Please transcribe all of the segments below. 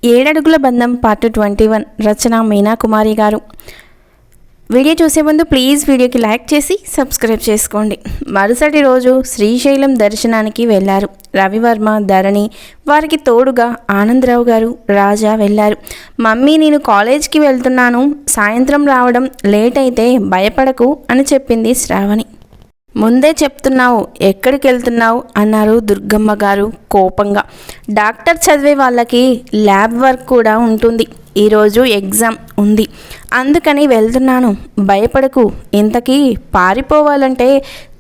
ఏడడుగుల బంధం పార్ట్ 21 రచన మీనా కుమారి గారు. వీడియో చూసే ముందు ప్లీజ్ వీడియోకి లైక్ చేసి సబ్స్క్రైబ్ చేసుకోండి. మరుసటి రోజు శ్రీశైలం దర్శనానికి వెళ్ళారు రవివర్మ, ధరణి. వారికి తోడుగా ఆనందరావు గారు, రాజా వెళ్ళారు. మమ్మీ, నేను కాలేజ్కి వెళ్తున్నాను, సాయంత్రం రావడం లేట్ అయితే భయపడకు అని చెప్పింది శ్రావణి. ముందే చెప్తున్నావు, ఎక్కడికి వెళ్తున్నావు అన్నారు దుర్గమ్మ గారు కోపంగా. డాక్టర్ చదివే వాళ్ళకి ల్యాబ్ వర్క్ కూడా ఉంటుంది, ఈరోజు ఎగ్జామ్ ఉంది, అందుకని వెళ్తున్నాను, భయపడకు. ఇంతకీ పారిపోవాలంటే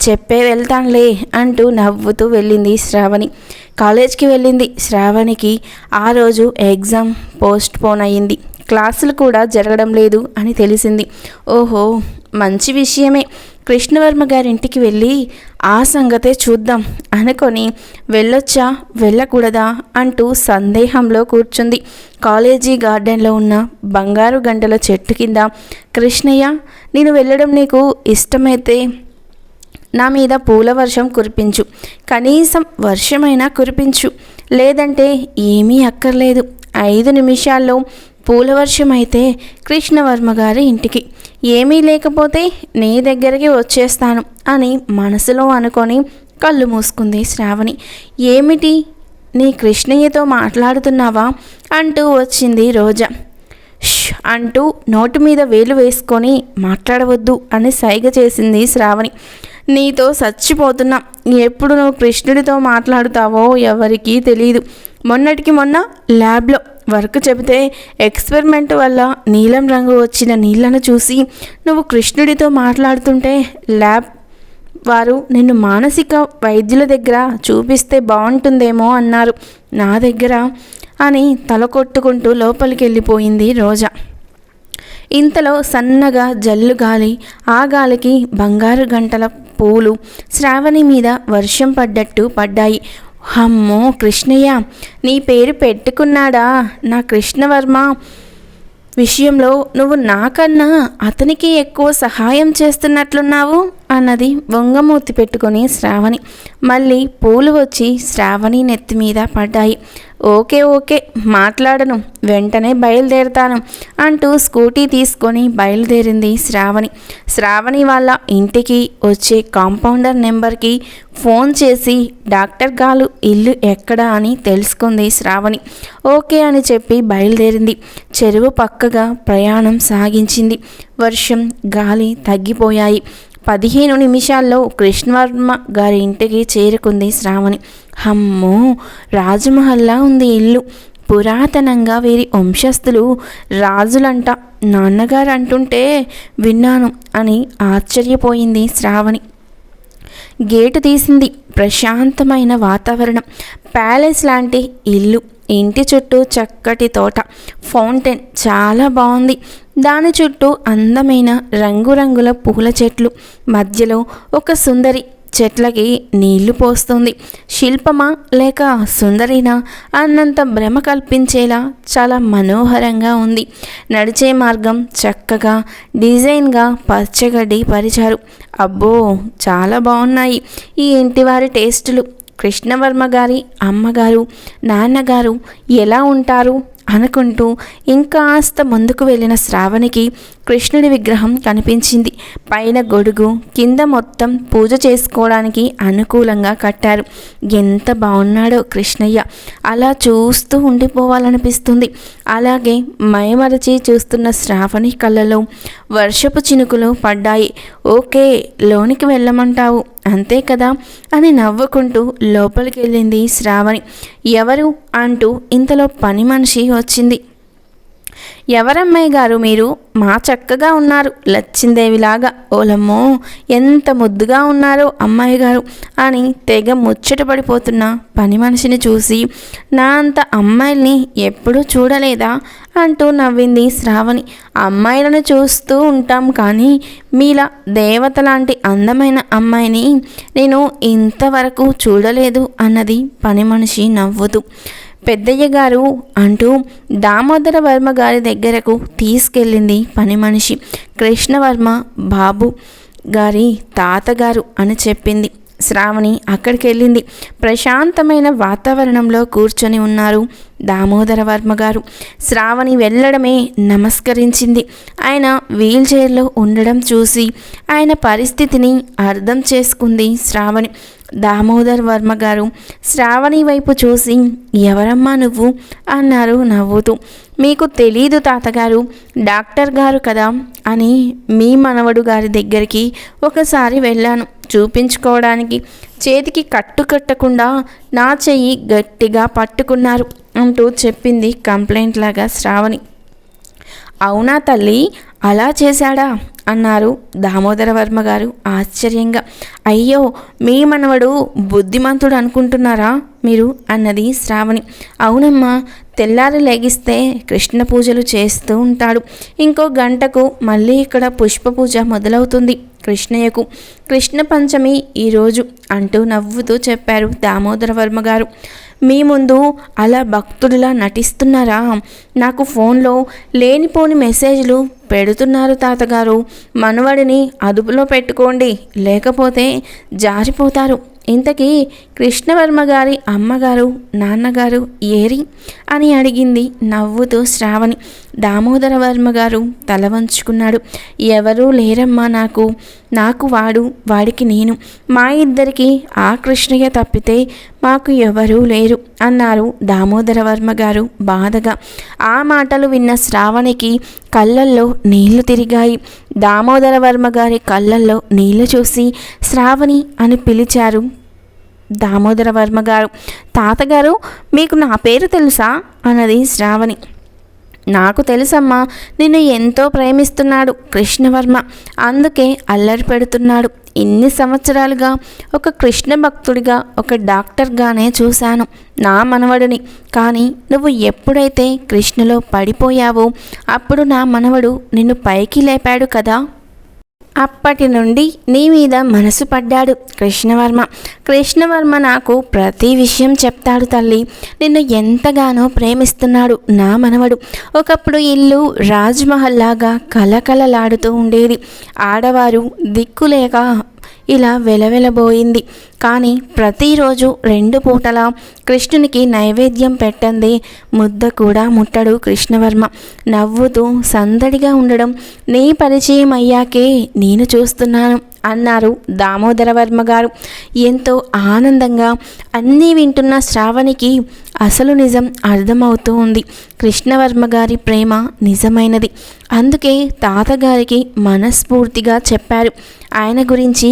చెప్పే వెళ్తానులే అంటూ నవ్వుతూ వెళ్ళింది శ్రావణి. కాలేజ్కి వెళ్ళింది శ్రావణికి. ఆ రోజు ఎగ్జామ్ పోస్ట్ పోన్ అయ్యింది, క్లాసులు కూడా జరగడం లేదు అని తెలిసింది. ఓహో, మంచి విషయమే. కృష్ణవర్మ గారింటికి వెళ్ళి ఆ సంగతే చూద్దాం అనుకొని వెళ్ళొచ్చా వెళ్ళకూడదా అంటూ సందేహంలో కూర్చుంది. కాలేజీ గార్డెన్లో ఉన్న బంగారు గంటల చెట్టు కింద, కృష్ణయ్య, నేను వెళ్ళడం నీకు ఇష్టమైతే నా మీద పూల వర్షం కురిపించు, కనీసం వర్షమైనా కురిపించు, లేదంటే ఏమీ అక్కర్లేదు, 5 నిమిషాల్లో పూలవర్షం అయితే కృష్ణవర్మ గారి ఇంటికి, ఏమీ లేకపోతే నీ దగ్గరికి వచ్చేస్తాను అని మనసులో అనుకొని కళ్ళు మూసుకుంది శ్రావణి. ఏమిటి, నీ కృష్ణయ్యతో మాట్లాడుతున్నావా అంటూ వచ్చింది రోజా. అంటూ నోటి మీద వేలు వేసుకొని మాట్లాడవద్దు అని సైగ చేసింది శ్రావణి. నీతో చచ్చిపోతున్నా, ఎప్పుడు నువ్వు కృష్ణుడితో మాట్లాడుతావో ఎవరికీ తెలియదు. మొన్నటికి మొన్న ల్యాబ్లో వర్క్ చెబితే ఎక్స్పెరిమెంట్ వల్ల నీలం రంగు వచ్చిన నీళ్లను చూసి నువ్వు కృష్ణుడితో మాట్లాడుతుంటే ల్యాబ్ వారు నిన్ను మానసిక వైద్యుల దగ్గర చూపిస్తే బాగుంటుందేమో అన్నారు, నా దగ్గర అని తల కొట్టుకుంటూ లోపలికి వెళ్ళిపోయింది రోజా. ఇంతలో సన్నగా జల్లు గాలి, ఆ గాలికి బంగారు గంటల పూలు శ్రావణి మీద వర్షం పడ్డట్టు పడ్డాయి. అమ్మో కృష్ణయ్య, నీ పేరు పెట్టుకున్నాడా? నా కృష్ణవర్మ విషయంలో నువ్వు నాకన్నా అతనికి ఎక్కువ సహాయం చేస్తున్నట్లున్నావు అన్నది వంగమూర్తి పెట్టుకొని శ్రావణి. మళ్ళీ పూలు వచ్చి శ్రావణి నెత్తి మీద పడ్డాయి. ఓకే ఓకే, మాట్లాడను, వెంటనే బయలుదేరుతాను అంటూ స్కూటీ తీసుకొని బయలుదేరింది శ్రావణి. శ్రావణి వాళ్ళ ఇంటికి వచ్చే కాంపౌండర్ నెంబర్కి ఫోన్ చేసి డాక్టర్ గారు ఇల్లు ఎక్కడా అని తెలుసుకుంది శ్రావణి. ఓకే అని చెప్పి బయలుదేరింది. చెరువు పక్కగా ప్రయాణం సాగించింది. వర్షం, గాలి తగ్గిపోయాయి. 15 నిమిషాల్లో కృష్ణవర్మ గారి ఇంటికి చేరుకుంది శ్రావణి. అమ్మో, రాజమహల్లా ఉంది ఇల్లు. పురాతనంగా వీరి వంశస్థులు రాజులంట, నాన్నగారు అంటుంటే విన్నాను అని ఆశ్చర్యపోయింది శ్రావణి. గేటు తీసింది. ప్రశాంతమైన వాతావరణం, ప్యాలెస్ లాంటి ఇల్లు, ఇంటి చుట్టూ చక్కటి తోట, ఫౌంటైన్ చాలా బాగుంది. దాని చుట్టూ అందమైన రంగురంగుల పూల చెట్లు, మధ్యలో ఒక సుందరి చెట్లకి నీళ్లు పోస్తుంది. శిల్పమా లేక సుందరినా అన్నంత భ్రమ కల్పించేలా చాలా మనోహరంగా ఉంది. నడిచే మార్గం చక్కగా డిజైన్గా పచ్చగడ్డి పరిచారు. అబ్బో, చాలా బాగున్నాయి ఈ ఇంటివారి టేస్టులు. కృష్ణవర్మ గారి అమ్మగారు, నాన్నగారు ఎలా ఉంటారు అనుకుంటూ ఇంకాస్త ముందుకు వెళ్ళిన శ్రావణికి కృష్ణుడి విగ్రహం కనిపించింది. పైన గొడుగు, కింద మొత్తం పూజ చేసుకోవడానికి అనుకూలంగా కట్టారు. ఎంత బాగున్నాడో కృష్ణయ్య, అలా చూస్తూ ఉండిపోవాలనిపిస్తుంది. అలాగే మైమరచి చూస్తున్న శ్రావణి కళ్ళలో వర్షపు చినుకులు పడ్డాయి. ఓకే, లోనికి వెళ్ళమంటావు అంతే కదా అని నవ్వుకుంటూ లోపలికి వెళ్ళింది శ్రావణి. ఎవరు అంటూ ఇంతలో పని మనిషి వచ్చింది. ఎవరమ్మాయి గారు మీరు? మా చక్కగా ఉన్నారు, లచ్చిందేవిలాగా. ఓలమ్మో, ఎంత ముద్దుగా ఉన్నారో అమ్మాయి గారు అని తెగ ముచ్చటపడిపోతున్న పని మనిషిని చూసి, నా అంత అమ్మాయిల్ని ఎప్పుడూ చూడలేదా అంటూ నవ్వింది శ్రావణి. అమ్మాయిలను చూస్తూ ఉంటాం కానీ మీలా దేవత లాంటి అందమైన అమ్మాయిని నేను ఇంతవరకు చూడలేదు అన్నది పని మనిషి నవ్వుతూ. పెద్దయ్య గారు అంటూ దామోదర వర్మ గారి దగ్గరకు తీసుకెళ్ళింది పని మనిషి. కృష్ణవర్మ బాబు గారి తాతగారు అని చెప్పింది. శ్రావణి అక్కడికి వెళ్ళింది. ప్రశాంతమైన వాతావరణంలో కూర్చొని ఉన్నారు దామోదర వర్మ గారు. శ్రావణి వెళ్ళడమే నమస్కరించింది. ఆయన వీల్ చైర్లో ఉండడం చూసి ఆయన పరిస్థితిని అర్థం చేసుకుంది శ్రావణి. దామోదర్ వర్మ గారు శ్రావణి వైపు చూసి, ఎవరమ్మా నువ్వు అన్నారు నవ్వుతూ. మీకు తెలీదు తాతగారు, డాక్టర్ గారు కదా అని మీ మనవడు గారి దగ్గరికి ఒకసారి వెళ్ళాను చూపించుకోవడానికి. చేతికి కట్టు కట్టకుండా నా చెయ్యి గట్టిగా పట్టుకున్నారు అంటూ చెప్పింది కంప్లైంట్ లాగా శ్రావణి. అవునా తల్లి, అలా చేశాడా అన్నారు దామోదర వర్మ గారు ఆశ్చర్యంగా. అయ్యో, మీ మనవడు బుద్ధిమంతుడు అనుకుంటున్నారా మీరు అన్నది శ్రావణి. అవునమ్మా, తెల్లారి లెగిస్తే కృష్ణ పూజలు చేస్తూ ఉంటాడు. ఇంకో గంటకు మళ్ళీ ఇక్కడ పుష్ప పూజ మొదలవుతుంది కృష్ణయ్యకు. కృష్ణ పంచమి ఈరోజు అంటూ నవ్వుతూ చెప్పారు దామోదర వర్మ గారు. మీ ముందు అలా భక్తుడిలా నటిస్తున్నారా? నాకు ఫోన్లో లేనిపోని మెసేజ్లు పెడుతున్నారు తాతగారు. మనవడిని అదుపులో పెట్టుకోండి, లేకపోతే జారిపోతారు. ఇంతకీ కృష్ణవర్మ గారి అమ్మగారు నాన్నగారు ఏరి అని అడిగింది నవ్వుతూ శ్రావణి. దామోదర వర్మ గారు తల వంచుకున్నాడు. ఎవరూ లేరమ్మా నాకు వాడు, వాడికి నేను, మా ఇద్దరికి ఆ కృష్ణయ్య తప్పితే మాకు ఎవరూ లేరు అన్నారు దామోదర వర్మ గారు బాధగా. ఆ మాటలు విన్న శ్రావణికి కళ్ళల్లో నీళ్లు తిరిగాయి. దామోదర వర్మ గారి కళ్ళల్లో నీళ్లు చూసి శ్రావణి అని పిలిచారు దామోదర వర్మ గారు. తాతగారు, మీకు నా పేరు తెలుసా అన్నది శ్రావణి. నాకు తెలుసమ్మా, నిన్ను ఎంతో ప్రేమిస్తున్నాడు కృష్ణవర్మ, అందుకే అల్లరి పెడుతున్నాడు. ఇన్ని సంవత్సరాలుగా ఒక కృష్ణ భక్తుడిగా, ఒక డాక్టర్గానే చూశాను నా మనవడిని. కానీ నువ్వు ఎప్పుడైతే కృష్ణలో పడిపోయావో అప్పుడు నా మనవడు నిన్ను పైకి లేపాడు కదా. అప్పటి నుండి నీ మీద మనసు పడ్డాడు కృష్ణవర్మ నాకు ప్రతి విషయం చెప్తాడు తల్లి. నిన్ను ఎంతగానో ప్రేమిస్తున్నాడు నా మనవడు. ఒకప్పుడు ఇల్లు రాజ్మహల్ లాగా కలకలలాడుతూ ఉండేది. ఆడవారు దిక్కులేక ఇలా వెలవెలబోయింది. కానీ ప్రతిరోజు 2 పూటల కృష్ణునికి నైవేద్యం పెట్టందే ముద్ద కూడా ముట్టడు కృష్ణవర్మ. నవ్వుతూ సందడిగా ఉండడం నీ పరిచయం అయ్యాకే నేను చూస్తున్నాను అన్నారు దామోదర వర్మ గారు ఎంతో ఆనందంగా. అన్నీ వింటున్న శ్రావణికి అసలు నిజం అర్థమవుతూ ఉంది. కృష్ణవర్మ గారి ప్రేమ నిజమైనది. అందుకే తాతగారికి మనస్ఫూర్తిగా చెప్పారు. ఆయన గురించి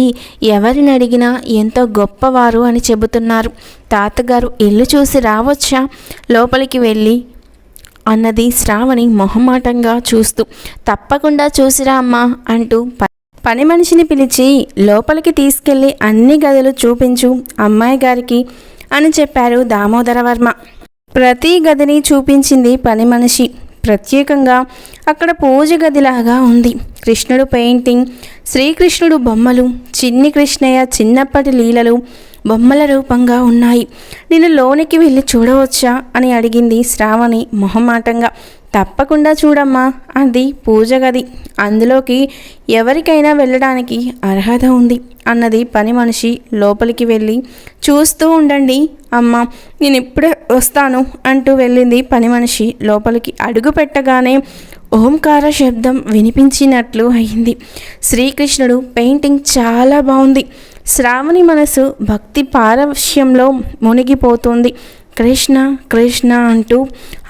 ఎవరిని అడిగినా ఎంతో గొప్పవారు అని చెబుతున్నారు. తాతగారు ఇల్లు చూసి రావచ్చా లోపలికి వెళ్ళి అన్నది శ్రావణి మొహమాటంగా చూస్తూ. తప్పకుండా చూసిరా అమ్మా అంటూ పని మనిషిని పిలిచి లోపలికి తీసుకెళ్ళి అన్ని గదులు చూపించు అమ్మాయి గారికి అని చెప్పారు దామోదర వర్మ. ప్రతి గదిని చూపించింది పని మనిషి. ప్రత్యేకంగా అక్కడ పూజ గదిలాగా ఉంది. కృష్ణుడు పెయింటింగ్, శ్రీకృష్ణుడు బొమ్మలు, చిన్ని కృష్ణయ్య చిన్నప్పటి లీలలు బొమ్మల రూపంగా ఉన్నాయి. నేను లోనికి వెళ్ళి చూడవచ్చా అని అడిగింది శ్రావణి మొహమాటంగా. తప్పకుండా చూడమ్మా, అది పూజ గది, అందులోకి ఎవరికైనా వెళ్ళడానికి అర్హత ఉంది అన్నది పని మనిషి. లోపలికి వెళ్ళి చూస్తూ ఉండండి అమ్మా, నేను ఇప్పుడే వస్తాను అంటూ వెళ్ళింది పని మనిషి. లోపలికి అడుగు పెట్టగానే ఓంకార శబ్దం వినిపించినట్లు అయింది. శ్రీకృష్ణుడు పెయింటింగ్ చాలా బాగుంది. శ్రావణి మనసు భక్తి పారవశ్యంలో మునిగిపోతుంది. కృష్ణ కృష్ణ అంటూ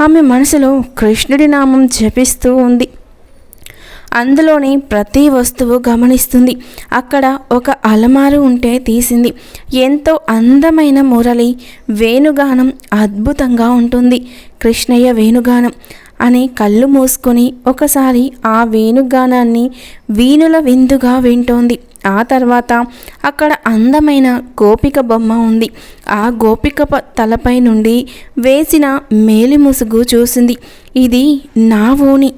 ఆమె మనసులో కృష్ణుడి నామం జపిస్తూ ఉంది. అందులోని ప్రతి వస్తువు గమనిస్తుంది. అక్కడ ఒక అలమారు ఉంటే తీసింది. ఎంతో అందమైన మురళి వేణుగానం అద్భుతంగా ఉంటుంది. కృష్ణయ్య వేణుగానం అని కళ్ళు మూసుకొని ఒకసారి ఆ వేణుగానాన్ని వీణుల విందుగా వింటోంది. ఆ తర్వాత అక్కడ అందమైన గోపిక బొమ్మ ఉంది. ఆ గోపిక తలపై నుండి వేసిన మేలి ముసుగు చూసింది. ఇది నా ఓని,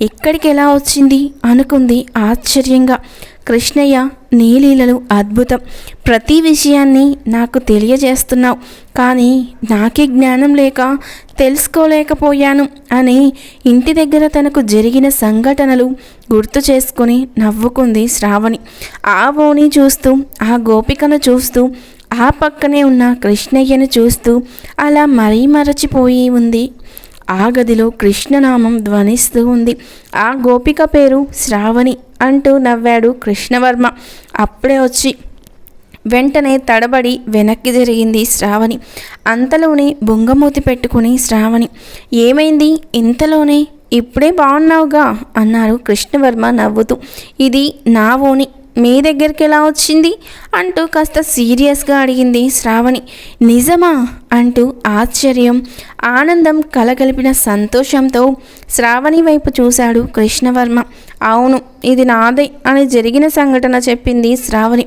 ఎక్కడికి ఎలా వచ్చింది అనుకుంది ఆశ్చర్యంగా. కృష్ణయ్య, నీ లీలలు అద్భుతం. ప్రతి విషయాన్ని నాకు తెలియజేస్తున్నావు, కానీ నాకే జ్ఞానం లేక తెలుసుకోలేకపోయాను అని ఇంటి దగ్గర తనకు జరిగిన సంఘటనలు గుర్తు చేసుకుని నవ్వుకుంది శ్రావణి. ఆ ఓని చూస్తూ, ఆ గోపికను చూస్తూ, ఆ పక్కనే ఉన్న కృష్ణయ్యను చూస్తూ అలా మరీ మరచిపోయి ఉంది. ఆ గదిలో కృష్ణనామం ధ్వనిస్తూ ఉంది. ఆ గోపిక పేరు శ్రావణి అంటూ నవ్వాడు కృష్ణవర్మ. అప్పుడే వచ్చి వెంటనే తడబడి వెనక్కి జరిగింది శ్రావణి. అంతలోనే బొంగమూతి పెట్టుకుని శ్రావణి, ఏమైంది ఇంతలోనే? ఇప్పుడే బాగున్నావుగా అన్నారు కృష్ణవర్మ నవ్వుతూ. ఇది నా ఓని, మీ దగ్గరికి ఎలా వచ్చింది అంటూ కాస్త సీరియస్గా అడిగింది శ్రావణి. నిజమా అంటూ ఆశ్చర్యం, ఆనందం కలగలిపిన సంతోషంతో శ్రావణి వైపు చూశాడు కృష్ణవర్మ. అవును, ఇది నాదే అని జరిగిన సంఘటన చెప్పింది శ్రావణి.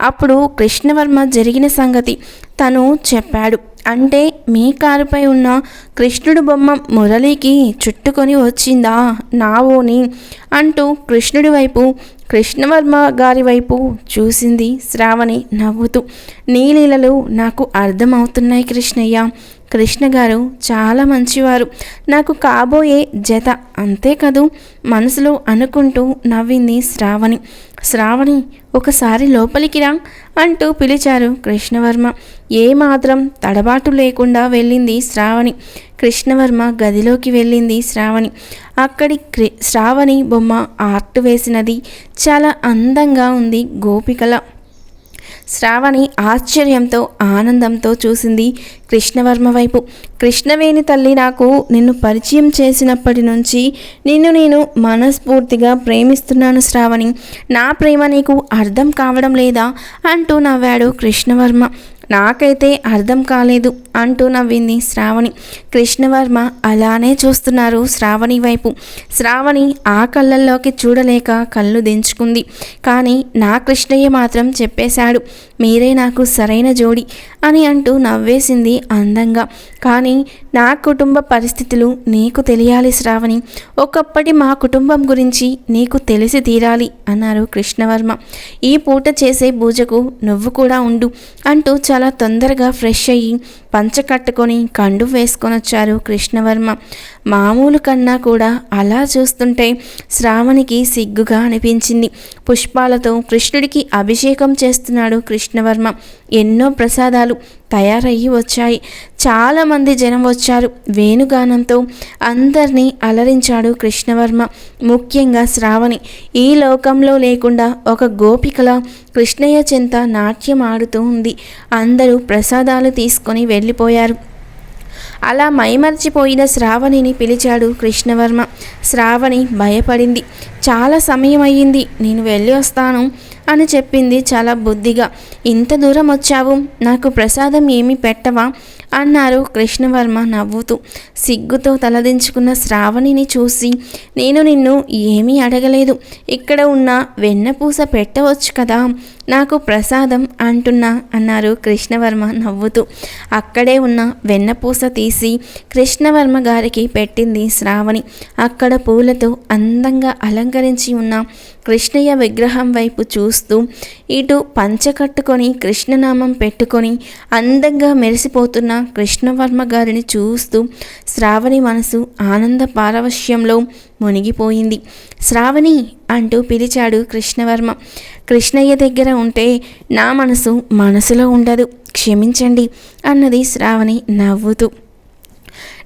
అప్పుడు కృష్ణవర్మ జరిగిన సంగతి తను చెప్పాడు. అంటే మీ కారుపై ఉన్న కృష్ణుడు బొమ్మ మురళికి చుట్టుకొని వచ్చిందా నా ఓని అంటూ కృష్ణుడి వైపు, కృష్ణవర్మ గారి వైపు చూసింది శ్రావణి నవ్వుతూ. నీ లీలలు నాకు అర్థమవుతున్నాయి కృష్ణయ్య. కృష్ణ గారు చాలా మంచివారు, నాకు కాబోయే జత, అంతే కదూ మనసులో అనుకుంటూ నవ్వింది శ్రావణి. శ్రావణి, ఒకసారి లోపలికి రా అంటూ పిలిచారు కృష్ణవర్మ. ఏమాత్రం తడబాటు లేకుండా వెళ్ళింది శ్రావణి. కృష్ణవర్మ గదిలోకి వెళ్ళింది శ్రావణి. అక్కడి శ్రావణి బొమ్మ ఆర్ట్ వేసినది చాలా అందంగా ఉంది గోపికల. శ్రావణి ఆశ్చర్యంతో ఆనందంతో చూసింది కృష్ణవర్మ వైపు. కృష్ణవేణి తల్లి, నాకు నిన్ను పరిచయం చేసినప్పటి నుంచి నిన్ను నేను మనస్ఫూర్తిగా ప్రేమిస్తున్నాను శ్రావణి. నా ప్రేమ నీకు అర్థం కావడం లేదా అంటూ నవ్వాడు కృష్ణవర్మ. నాకైతే అర్థం కాలేదు అంటూ నవ్వింది శ్రావణి. కృష్ణవర్మ అలానే చూస్తున్నారు శ్రావణి వైపు. శ్రావణి ఆ కళ్ళల్లోకి చూడలేక కళ్ళు దించుకుంది. కానీ నా కృష్ణయ్య మాత్రం చెప్పేశాడు, మీరే నాకు సరైన జోడి అని అంటూ నవ్వేసింది అందంగా. కానీ నా కుటుంబ పరిస్థితులు నీకు తెలియాలి శ్రావణి. ఒకప్పటి మా కుటుంబం గురించి నీకు తెలిసి తీరాలి అన్నారు కృష్ణవర్మ. ఈ పూట చేసే పూజకు నువ్వు కూడా ఉండు అంటూ చాలా తొందరగా ఫ్రెష్ అయ్యి పంచ కట్టుకొని కండు వేసుకొని వచ్చారు కృష్ణవర్మ. మామూలు కన్నా కూడా అలా చూస్తుంటే శ్రావణికి సిగ్గుగా అనిపించింది. పుష్పాలతో కృష్ణుడికి అభిషేకం చేస్తున్నాడు కృష్ణవర్మ. ఎన్నో ప్రసాదాలు తయారయ్యి వచ్చాయి. చాలామంది జనం వచ్చారు. వేణుగానంతో అందరినీ అలరించాడు కృష్ణవర్మ. ముఖ్యంగా శ్రావణి ఈ లోకంలో లేకుండా ఒక గోపికల కృష్ణయ్య చెంత నాట్యం ఆడుతూ ఉంది. అందరూ ప్రసాదాలు తీసుకొని వెళ్ళిపోయారు. అలా మైమర్చిపోయిన శ్రావణిని పిలిచాడు కృష్ణవర్మ. శ్రావణి భయపడింది. చాలా సమయం అయ్యింది, నేను వెళ్ళి వస్తాను అని చెప్పింది చాలా బుద్ధిగా. ఇంత దూరం వచ్చావు, నాకు ప్రసాదం ఏమీ పెట్టవా అన్నారు కృష్ణవర్మ నవ్వుతూ. సిగ్గుతో తలదించుకున్న శ్రావణిని చూసి, నేను నిన్ను ఏమీ అడగలేదు, ఇక్కడ ఉన్న వెన్నపూస పెట్టవచ్చు కదా, నాకు ప్రసాదం అంటున్నా అన్నారు కృష్ణవర్మ నవ్వుతూ. అక్కడే ఉన్న వెన్నపూస తీసి కృష్ణవర్మ గారికి పెట్టింది శ్రావణి. అక్కడ పూలతో అందంగా అలంకరించి ఉన్న కృష్ణయ్య విగ్రహం వైపు చూస్తూ, ఇటు పంచ కట్టుకొని కృష్ణనామం పెట్టుకొని అందంగా మెరిసిపోతున్న కృష్ణవర్మ గారిని చూస్తూ శ్రావణి మనసు ఆనంద పారవశ్యంలో మునిగిపోయింది. శ్రావణి అంటూ పిలిచాడు కృష్ణవర్మ. కృష్ణయ్య దగ్గర ఉంటే నా మనసులో ఉండదు, క్షమించండి అన్నది శ్రావణి నవ్వుతూ.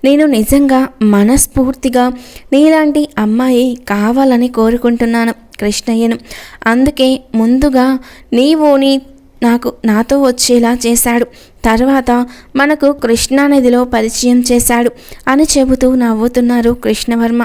నేను నిజంగా మనస్ఫూర్తిగా నీలాంటి అమ్మాయి కావాలని కోరుకుంటున్నాను కృష్ణయ్యను. అందుకే ముందుగా నీవుని నాతో వచ్చేలా చేశాడు, తర్వాత మనకు కృష్ణానదిలో పరిచయం చేశాడు అని చెబుతూ నవ్వుతున్నారు కృష్ణవర్మ.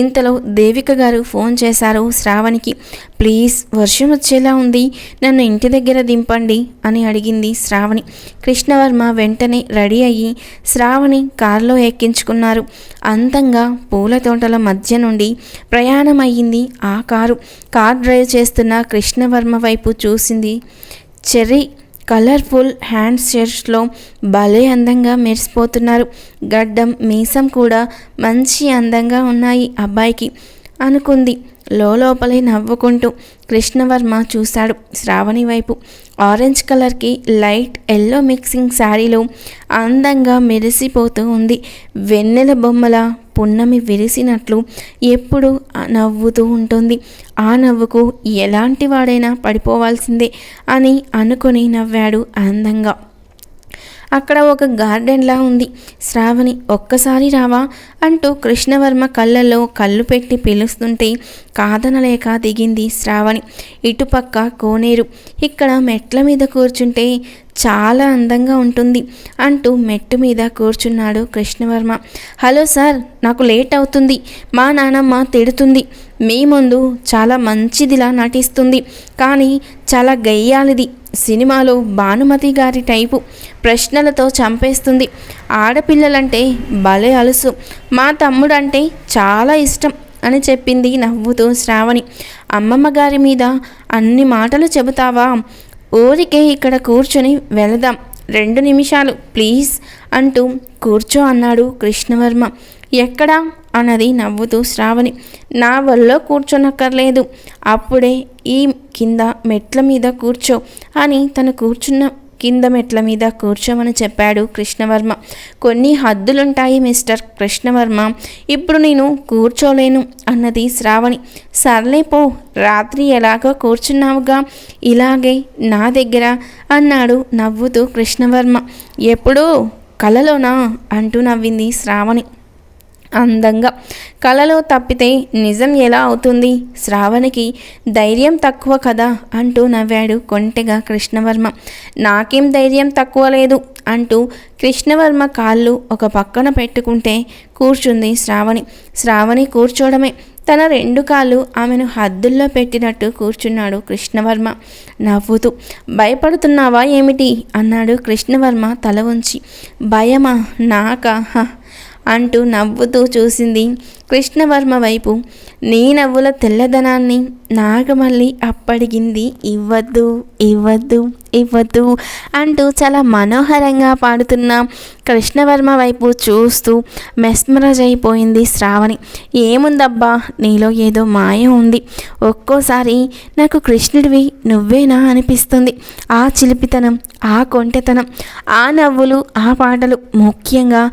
ఇంతలో దేవిక గారు ఫోన్ చేశారు శ్రావణికి. ప్లీజ్, వర్షం వచ్చేలా ఉంది, నన్ను ఇంటి దగ్గర దింపండి అని అడిగింది శ్రావణి. కృష్ణవర్మ వెంటనే రెడీ అయ్యి శ్రావణి కారులో ఎక్కించుకున్నారు. అందంగా పూల తోటల మధ్య నుండి ప్రయాణం అయ్యింది ఆ కారు. కార్ డ్రైవ్ చేస్తున్న కృష్ణవర్మ వైపు చూసింది. చెర్రీ కలర్ఫుల్ హ్యాండ్ షేడ్స్లో భలే అందంగా మెరిసిపోతున్నారు, గడ్డం మీసం కూడా మంచి అందంగా ఉన్నాయి అబ్బాయికి అనుకుంది. లోపలే నవ్వుకుంటూ కృష్ణవర్మ చూశాడు శ్రావణి వైపు. ఆరెంజ్ కలర్కి లైట్ ఎల్లో మిక్సింగ్ శారీలో అందంగా మెరిసిపోతూ ఉంది. వెన్నెల బొమ్మల పున్నమి విరిసినట్లు ఎప్పుడు నవ్వుతూ ఉంటుంది. ఆ నవ్వుకు ఎలాంటి వాడైనా పడిపోవాల్సిందే అని అనుకొని నవ్వాడు అందంగా. అక్కడ ఒక గార్డెన్లా ఉంది. శ్రావణి ఒక్కసారి రావా అంటూ కృష్ణవర్మ కళ్ళల్లో కళ్ళు పెట్టి పిలుస్తుంటే కాదనలేక దిగింది శ్రావణి. ఇటుపక్క కోనేరు, ఇక్కడ మెట్ల మీద కూర్చుంటే చాలా అందంగా ఉంటుంది అంటూ మెట్టు మీద కూర్చున్నాడు కృష్ణవర్మ. హలో సార్, నాకు లేట్ అవుతుంది, మా నానమ్మ తిడుతుంది. మీ ముందు చాలా మంచిదిలా నటిస్తుంది, కానీ చాలా గయ్యాలిది. సినిమాలో భానుమతి గారి టైపు, ప్రశ్నలతో చంపేస్తుంది. ఆడపిల్లలంటే భలే అలుసు, మా తమ్ముడంటే చాలా ఇష్టం అని చెప్పింది నవ్వుతూ శ్రావణి. అమ్మమ్మ గారి మీద అన్ని మాటలు చెబుతావా? ఊరికే ఇక్కడ కూర్చొని వెళదాం, 2 నిమిషాలు ప్లీజ్ అంటూ కూర్చో అన్నాడు కృష్ణవర్మ. ఎక్కడా అన్నది నవ్వుతూ శ్రావణి. నా వల్ల కూర్చోనక్కర్లేదు, అప్పుడే ఈ కింద మెట్ల మీద కూర్చో అని తను కూర్చున్న కింద మెట్ల మీద కూర్చోమని చెప్పాడు కృష్ణవర్మ. కొన్ని హద్దులుంటాయి మిస్టర్ కృష్ణవర్మ, ఇప్పుడు నేను కూర్చోలేను అన్నది శ్రావణి. సర్లే పో, రాత్రి ఎలాగో కూర్చున్నావుగా ఇలాగే నా దగ్గర అన్నాడు నవ్వుతూ కృష్ణవర్మ. ఎప్పుడూ కలలోనా అంటూ నవ్వింది శ్రావణి అందంగా. కలలో తప్పితే నిజం ఎలా అవుతుంది? శ్రావణికి ధైర్యం తక్కువ కదా అంటూ నవ్వాడు కొంటెగా కృష్ణవర్మ. నాకేం ధైర్యం తక్కువ లేదు అంటూ కృష్ణవర్మ కాళ్ళు ఒక పక్కన పెట్టుకుంటే కూర్చుంది శ్రావణి. శ్రావణి కూర్చోవడమే, తన 2 కాళ్ళు ఆమెను హద్దుల్లో పెట్టినట్టు కూర్చున్నాడు కృష్ణవర్మ నవ్వుతూ. భయపడుతున్నావా ఏమిటి అన్నాడు కృష్ణవర్మ తల వంచి. భయమా? నాకా అంటూ నవ్వుతూ చూసింది కృష్ణవర్మ వైపు. నీ నవ్వుల తెల్లదనాన్ని నాగమల్లి అప్పడిగింది. ఇవ్వద్దు ఇవ్వద్దు ఇవ్వద్దు అంటూ చాలా మనోహరంగా పాడుతున్న కృష్ణవర్మ వైపు చూస్తూ మెస్మరైజ్ అయిపోయింది శ్రావణి. ఏముందబ్బా, నీలో ఏదో మాయ ఉంది. ఒక్కోసారి నాకు కృష్ణుడివి నువ్వేనా అనిపిస్తుంది. ఆ చిలిపితనం, ఆ కొంటెతనం, ఆ నవ్వులు, ఆ పాటలు, ముఖ్యంగా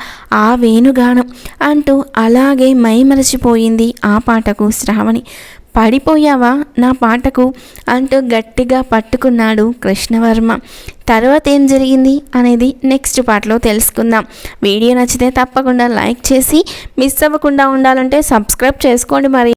ఆ వేణుగానం అంటూ అలాగే మైమరచిపోయింది ఆ పాటకు శ్రావణి. పడిపోయావా నా పాటకు అంటూ గట్టిగా పట్టుకున్నాడు కృష్ణవర్మ. తర్వాత ఏం జరిగింది అనేది నెక్స్ట్ పార్ట్లో తెలుసుకుందాం. వీడియో నచ్చితే తప్పకుండా లైక్ చేసి మిస్ అవ్వకుండా ఉండాలంటే సబ్స్క్రైబ్ చేసుకోండి మరి.